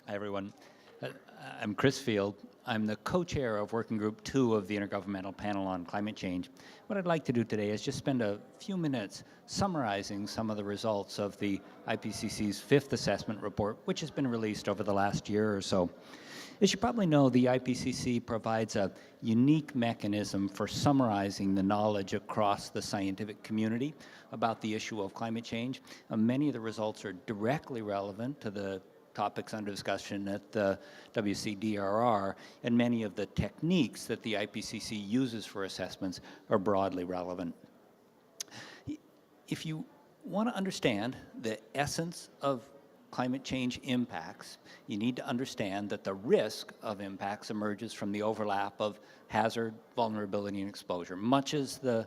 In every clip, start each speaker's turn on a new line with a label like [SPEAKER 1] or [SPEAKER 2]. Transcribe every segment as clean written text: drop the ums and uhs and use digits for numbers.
[SPEAKER 1] Hi, everyone. Uh, I'm Chris Field. I'm the co-chair of Working Group 2 of the Intergovernmental Panel on Climate Change. What I'd like to do today is just spend a few minutes summarizing some of the results of the IPCC's fifth assessment report, which has been released over the last year or so. As you probably know, the IPCC provides a unique mechanism for summarizing the knowledge across the scientific community about the issue of climate change. Many of the results are directly relevant to the topics under discussion at the WCDRR, and many of the techniques that the IPCC uses for assessments are broadly relevant. If you want to understand the essence of climate change impacts, you need to understand that the risk of impacts emerges from the overlap of hazard, vulnerability, and exposure, much as the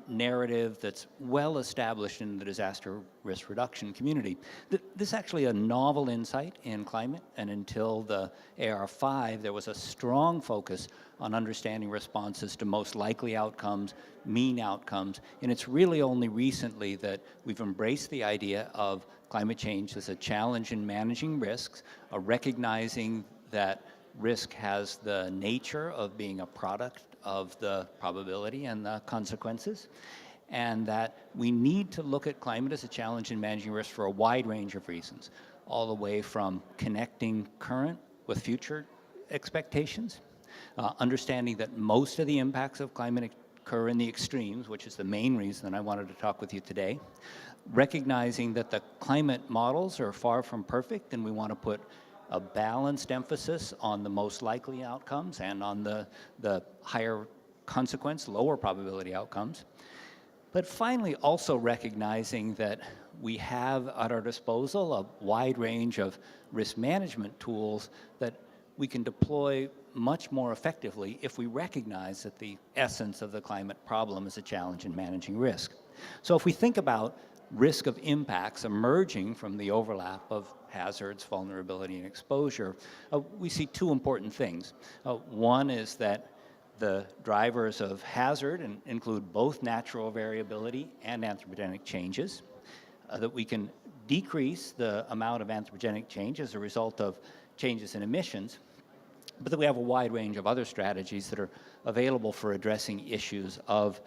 [SPEAKER 1] narrative that's well established in the disaster risk reduction community. This is actually a novel insight in climate, and until the AR5, there was a strong focus on understanding responses to most likely outcomes, mean outcomes, and it's really only recently that we've embraced the idea of climate change as a challenge in managing risks, recognizing that risk has the nature of being a product of the probability and the consequences, and that we need to look at climate as a challenge in managing risk for a wide range of reasons, all the way from connecting current with future expectations, understanding that most of the impacts of climate occur in the extremes, which is the main reason I wanted to talk with you today, recognizing that the climate models are far from perfect, and we want to put a balanced emphasis on the most likely outcomes and on the higher consequence, lower probability outcomes. But finally, also recognizing that we have at our disposal a wide range of risk management tools that we can deploy much more effectively if we recognize that the essence of the climate problem is a challenge in managing risk. So if we think about risk of impacts emerging from the overlap of hazards, vulnerability, and exposure, we see two important things. One is that the drivers of hazard include both natural variability and anthropogenic changes, that we can decrease the amount of anthropogenic change as a result of changes in emissions, but that we have a wide range of other strategies that are available for addressing issues of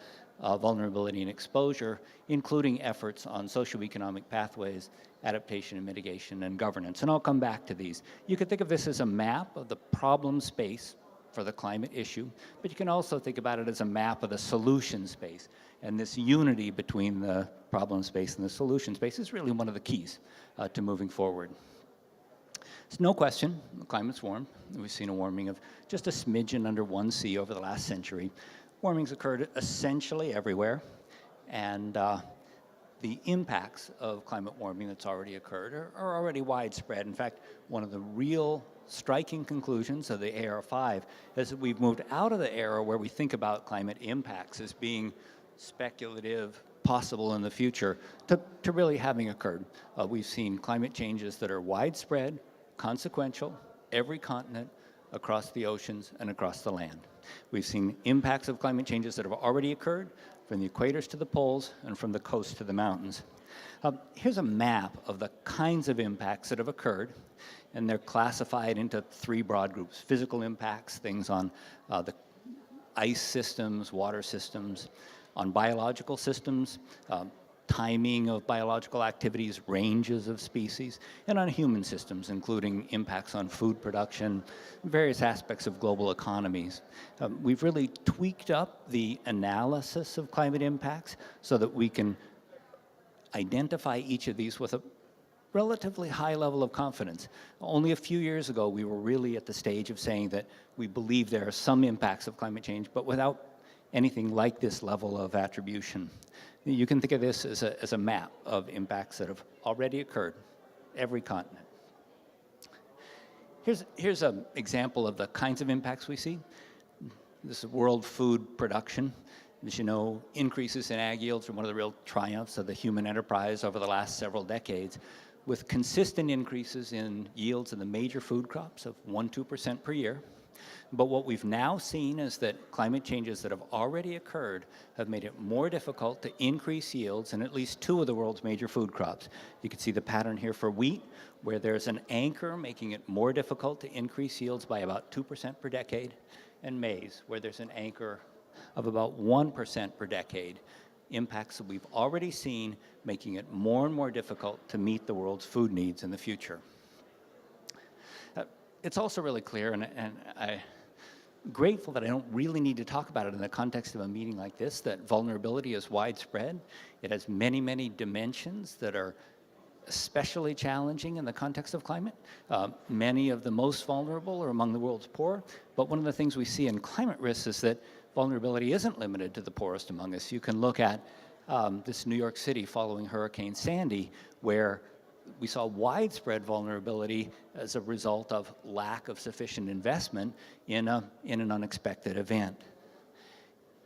[SPEAKER 1] vulnerability and exposure, including efforts on socioeconomic pathways, adaptation and mitigation, and governance. And I'll come back to these. You could think of this as a map of the problem space for the climate issue, but you can also think about it as a map of the solution space. And this unity between the problem space and the solution space is really one of the keys to moving forward. It's no question, the climate's warmed. We've seen a warming of just a smidgen under 1°C over the last century. Warming's occurred essentially everywhere, and the impacts of climate warming that's already occurred are already widespread. In fact, one of the real striking conclusions of the AR5 is that we've moved out of the era where we think about climate impacts as being speculative, possible in the future, to really having occurred. We've seen climate changes that are widespread, consequential, every continent, across the oceans, and across the land. We've seen impacts of climate changes that have already occurred from the equators to the poles and from the coast to the mountains. Here's a map of the kinds of impacts that have occurred, and they're classified into three broad groups: physical impacts, things on the ice systems, water systems, on biological systems, timing of biological activities, ranges of species, and on human systems, including impacts on food production, various aspects of global economies. We've really tweaked up the analysis of climate impacts so that we can identify each of these with a relatively high level of confidence. Only a few years ago, we were really at the stage of saying that we believe there are some impacts of climate change, but without anything like this level of attribution. You can think of this as a map of impacts that have already occurred, every continent. Here's an example of the kinds of impacts we see. This is world food production. As you know, increases in ag yields are one of the real triumphs of the human enterprise over the last several decades, with consistent increases in yields in the major food crops of 1–2% per year. But what we've now seen is that climate changes that have already occurred have made it more difficult to increase yields in at least two of the world's major food crops. You can see the pattern here for wheat, where there's an anchor making it more difficult to increase yields by about 2% per decade, and maize, where there's an anchor of about 1% per decade. Impacts that we've already seen making it more and more difficult to meet the world's food needs in the future. It's also really clear, and I'm grateful that I don't really need to talk about it in the context of a meeting like this, that vulnerability is widespread. It has many, many dimensions that are especially challenging in the context of climate. Many of the most vulnerable are among the world's poor, but one of the things we see in climate risks is that vulnerability isn't limited to the poorest among us. You can look at this New York City following Hurricane Sandy, where we saw widespread vulnerability as a result of lack of sufficient investment in an unexpected event.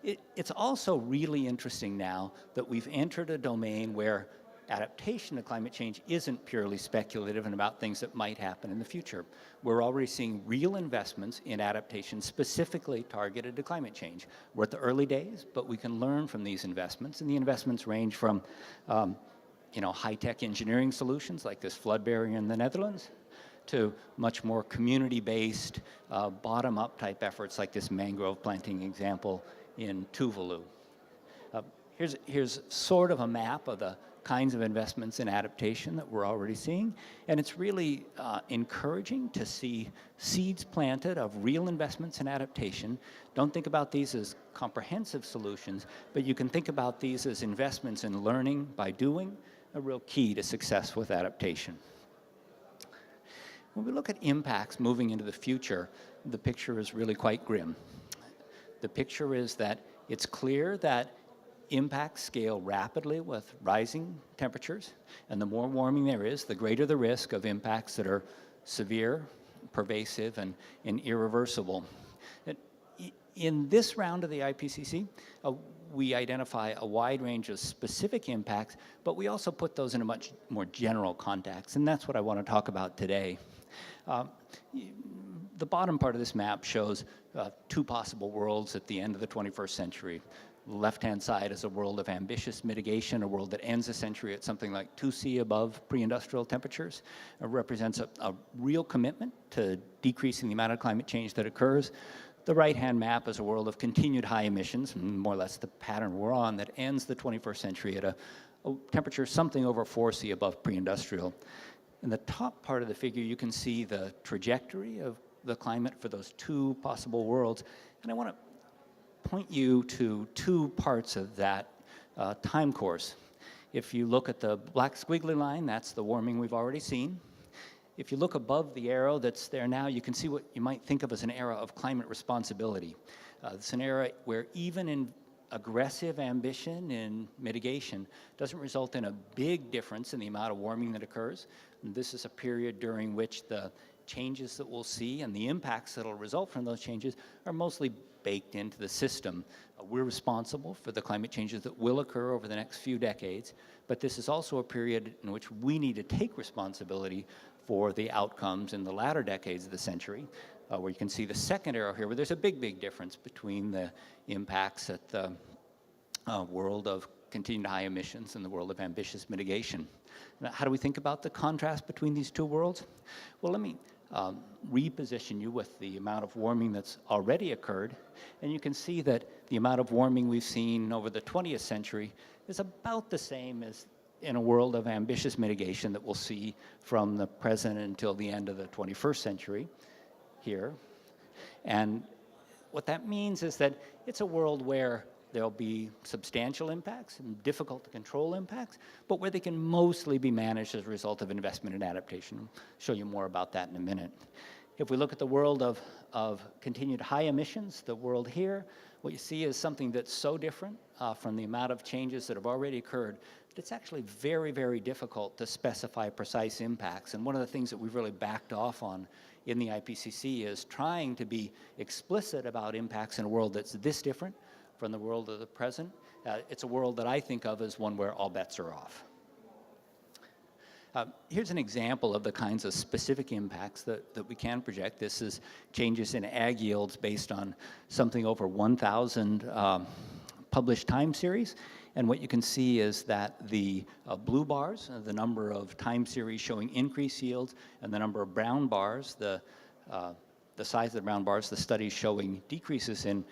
[SPEAKER 1] It's also really interesting now that we've entered a domain where adaptation to climate change isn't purely speculative and about things that might happen in the future. We're already seeing real investments in adaptation specifically targeted to climate change. We're at the early days, but we can learn from these investments, and the investments range from high-tech engineering solutions like this flood barrier in the Netherlands to much more community-based, bottom-up type efforts like this mangrove planting example in Tuvalu. Here's sort of a map of the kinds of investments in adaptation that we're already seeing, and it's really encouraging to see seeds planted of real investments in adaptation. Don't think about these as comprehensive solutions, but you can think about these as investments in learning by doing, a real key to success with adaptation. When we look at impacts moving into the future, the picture is really quite grim. The picture is that it's clear that impacts scale rapidly with rising temperatures, and the more warming there is, the greater the risk of impacts that are severe, pervasive, and irreversible. In this round of the IPCC, we identify a wide range of specific impacts, but we also put those in a much more general context, and that's what I want to talk about today. The bottom part of this map shows two possible worlds at the end of the 21st century. The left-hand side is a world of ambitious mitigation, a world that ends the century at something like 2°C above pre-industrial temperatures. It represents a real commitment to decreasing the amount of climate change that occurs. The right-hand map is a world of continued high emissions, more or less the pattern we're on, that ends the 21st century at a temperature something over 4°C above pre-industrial. In the top part of the figure, you can see the trajectory of the climate for those two possible worlds, and I want to point you to two parts of that time course. If you look at the black squiggly line, that's the warming we've already seen. If you look above the arrow that's there now, you can see what you might think of as an era of climate responsibility. It's an era where even in aggressive ambition in mitigation doesn't result in a big difference in the amount of warming that occurs. And this is a period during which the changes that we'll see and the impacts that will result from those changes are mostly baked into the system. We're responsible for the climate changes that will occur over the next few decades, but this is also a period in which we need to take responsibility for the outcomes in the latter decades of the century, where you can see the second arrow here, where there's a big difference between the impacts at the world of continued high emissions and the world of ambitious mitigation. Now, how do we think about the contrast between these two worlds? Well, let me reposition you with the amount of warming that's already occurred, and you can see that the amount of warming we've seen over the 20th century is about the same as in a world of ambitious mitigation that we'll see from the present until the end of the 21st century here. And what that means is that it's a world where there'll be substantial impacts and difficult to control impacts, but where they can mostly be managed as a result of investment in adaptation. I'll show you more about that in a minute. If we look at the world of continued high emissions, the world here, what you see is something that's so different from the amount of changes that have already occurred that it's actually very difficult to specify precise impacts. And one of the things that we've really backed off on in the IPCC is trying to be explicit about impacts in a world that's this different from the world of the present. It's a world that I think of as one where all bets are off. Here's an example of the kinds of specific impacts that we can project. This is changes in ag yields based on something over 1,000 published time series. And what you can see is that the blue bars, the number of time series showing increased yields, and the number of brown bars, the size of the brown bars, the studies showing decreases in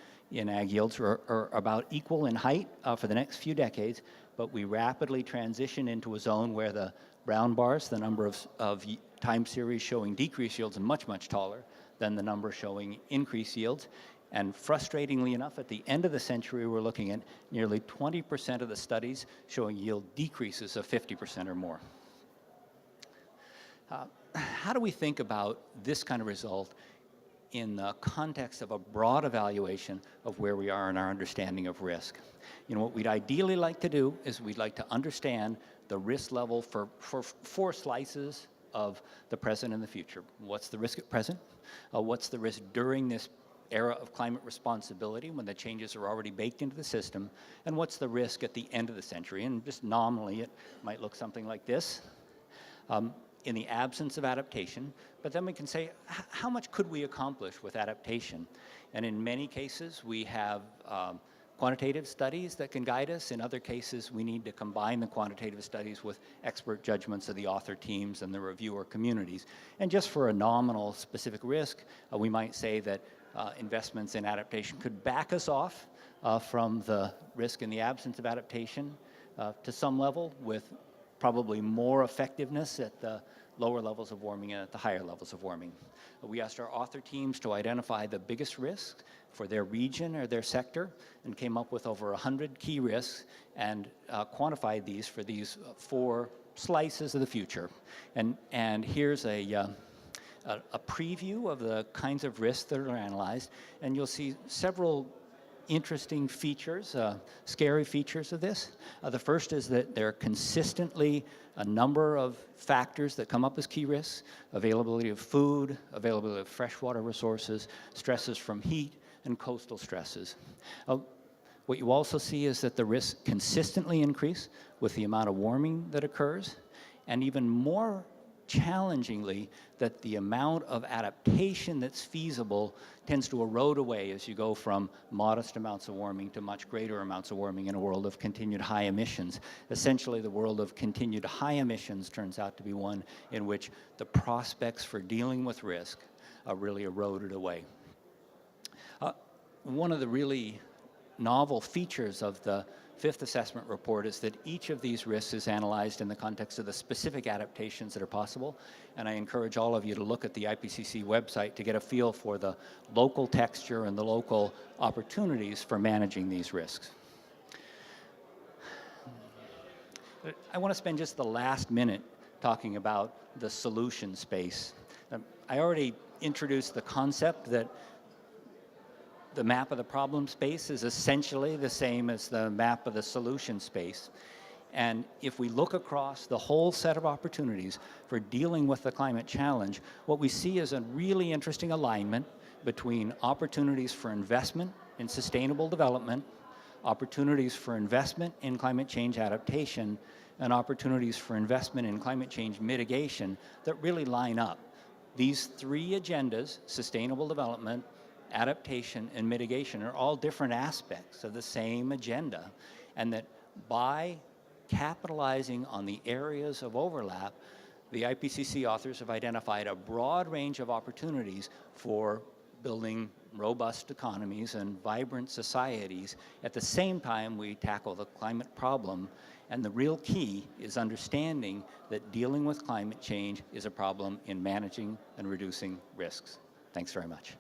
[SPEAKER 1] ag yields are about equal in height for the next few decades, but we rapidly transition into a zone where the brown bars, the number of time series showing decreased yields, are much, much taller than the number showing increased yields. And frustratingly enough, at the end of the century, we're looking at nearly 20% of the studies showing yield decreases of 50% or more. How do we think about this kind of result in the context of a broad evaluation of where we are in our understanding of risk? You know, what we'd ideally like to do is we'd like to understand the risk level for 4 slices of the present and the future. What's the risk at present? What's the risk during this era of climate responsibility when the changes are already baked into the system? And what's the risk at the end of the century? And just nominally, it might look something like this. In the absence of adaptation, but then we can say, how much could we accomplish with adaptation? And in many cases, we have quantitative studies that can guide us. In other cases, we need to combine the quantitative studies with expert judgments of the author teams and the reviewer communities. And just for a nominal specific risk, we might say that investments in adaptation could back us off from the risk in the absence of adaptation to some level, with probably more effectiveness at the lower levels of warming and at the higher levels of warming. We asked our author teams to identify the biggest risks for their region or their sector and came up with over 100 key risks and quantified these for these 4 slices of the future. And here's a preview of the kinds of risks that are analyzed, and you'll see several interesting features, scary features of this. The first is that there are consistently a number of factors that come up as key risks: availability of food, availability of freshwater resources, stresses from heat, and coastal stresses. What you also see is that the risks consistently increase with the amount of warming that occurs, and even more challengingly, that the amount of adaptation that's feasible tends to erode away as you go from modest amounts of warming to much greater amounts of warming in a world of continued high emissions. Essentially, the world of continued high emissions turns out to be one in which the prospects for dealing with risk are really eroded away. One of the really novel features of the 5th assessment report is that each of these risks is analyzed in the context of the specific adaptations that are possible, and I encourage all of you to look at the IPCC website to get a feel for the local texture and the local opportunities for managing these risks. I want to spend just the last minute talking about the solution space. I already introduced the concept that the map of the problem space is essentially the same as the map of the solution space. And if we look across the whole set of opportunities for dealing with the climate challenge, what we see is a really interesting alignment between opportunities for investment in sustainable development, opportunities for investment in climate change adaptation, and opportunities for investment in climate change mitigation that really line up. These 3 agendas, sustainable development, adaptation, and mitigation, are all different aspects of the same agenda, and that by capitalizing on the areas of overlap, the IPCC authors have identified a broad range of opportunities for building robust economies and vibrant societies. At the same time, we tackle the climate problem, and the real key is understanding that dealing with climate change is a problem in managing and reducing risks. Thanks very much.